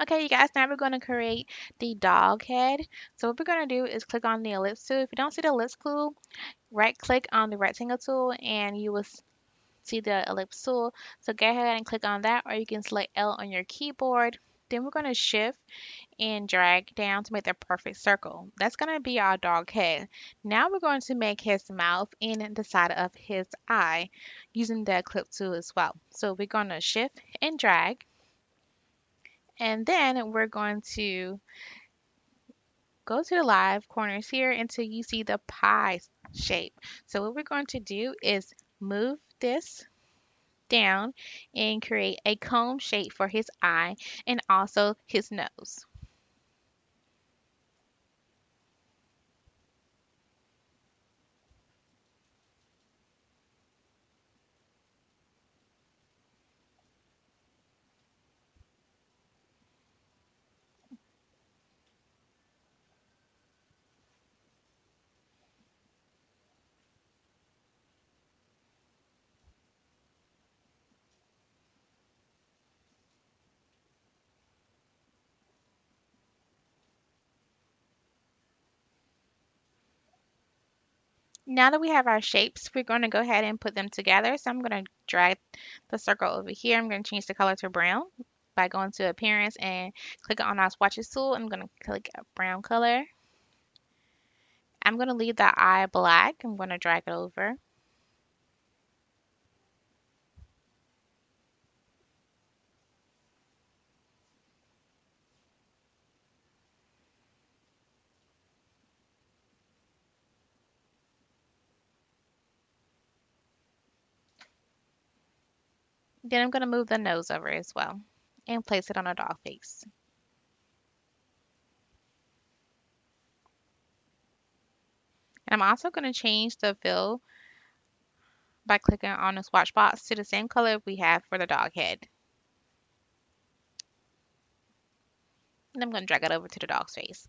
Okay, you guys, now we're going to create the dog head. So what we're going to do is click on the ellipse tool. If you don't see the ellipse tool, right click on the rectangle tool and you will see the ellipse tool. So go ahead and click on that, or you can select L on your keyboard. Then we're going to shift and drag down to make the perfect circle. That's going to be our dog head. Now we're going to make his mouth and the side of his eye using the clip tool as well. So we're going to shift and drag, and then we're going to go to the live corners here until you see the pie shape. So what we're going to do is move this down and create a cone shape for his eye and also his nose. Now that we have our shapes, we're going to go ahead and put them together. So I'm going to drag the circle over here. I'm going to change the color to brown by going to appearance and click on our swatches tool. I'm going to click a brown color. I'm going to leave the eye black. I'm going to drag it over. Then I'm going to move the nose over as well and place it on a dog face. And I'm also going to change the fill by clicking on the swatch box to the same color we have for the dog head. And I'm going to drag it over to the dog's face.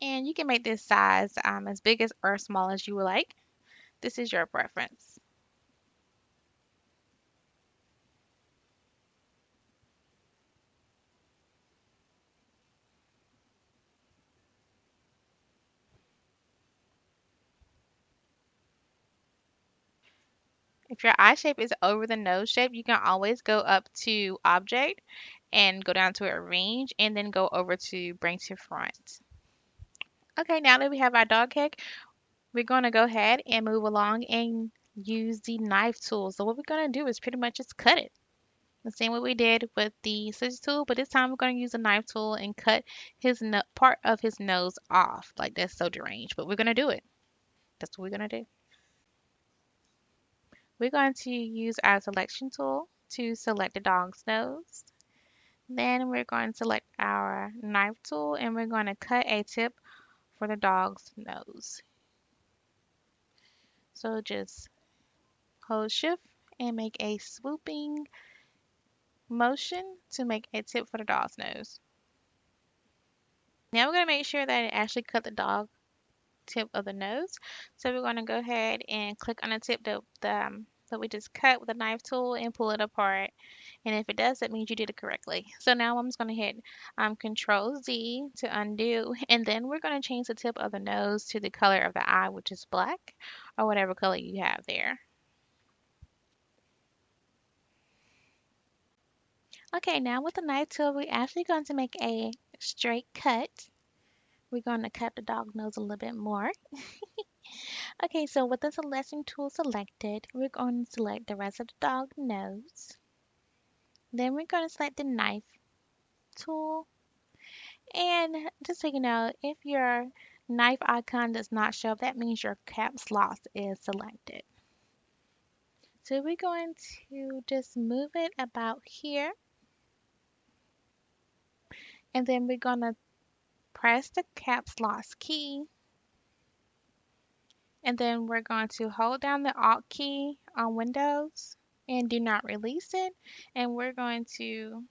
And you can make this size as big as or small as you would like. This is your preference. If your eye shape is over the nose shape, you can always go up to Object and go down to Arrange and then go over to Bring to Front. Okay, now that we have our dog head, we're going to go ahead and move along and use the knife tool. So what we're going to do is pretty much just cut it. The same way we did with the scissors tool, but this time we're going to use a knife tool and cut his part of his nose off. Like that's so deranged, but we're going to do it. That's what we're going to do. We're going to use our selection tool to select the dog's nose. Then we're going to select our knife tool and we're going to cut a tip for the dog's nose. So just hold shift and make a swooping motion to make a tip for the dog's nose. Now we're going to make sure that it actually cut the dog tip of the nose. So we're going to go ahead and click on the tip that we just cut with a knife tool and pull it apart. And if it does, that means you did it correctly. So now I'm just going to hit Control Z to undo. And then we're going to change the tip of the nose to the color of the eye, which is black or whatever color you have there. Okay, now with the knife tool, we're actually going to make a straight cut. We're going to cut the dog nose a little bit more. Okay, so with the selection tool selected, we're going to select the rest of the dog nose. Then we're going to select the knife tool. And just so you know, if your knife icon does not show up, that means your caps lock is selected. So we're going to just move it about here. And then we're going to press the caps lock key. And then we're going to hold down the Alt key on Windows and do not release it. And we're going to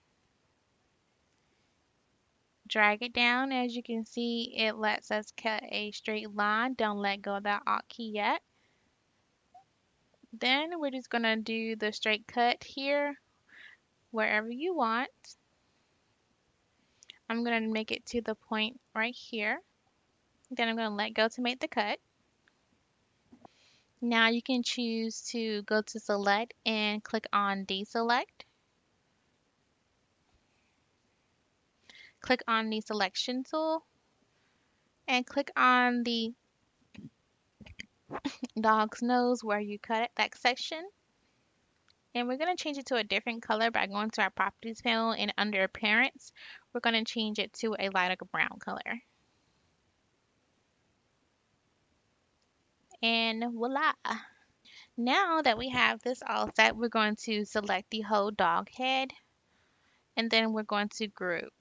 drag it down. As you can see, it lets us cut a straight line. Don't let go of that Alt key yet. Then we're just going to do the straight cut here wherever you want. I'm going to make it to the point right here. Then I'm going to let go to make the cut. Now you can choose to go to select and click on deselect. Click on the selection tool and click on the dog's nose where you cut it, that section. And we're going to change it to a different color by going to our properties panel and under appearance, we're going to change it to a lighter brown color. And voila. Now that we have this all set, we're going to select the whole dog head and then we're going to group.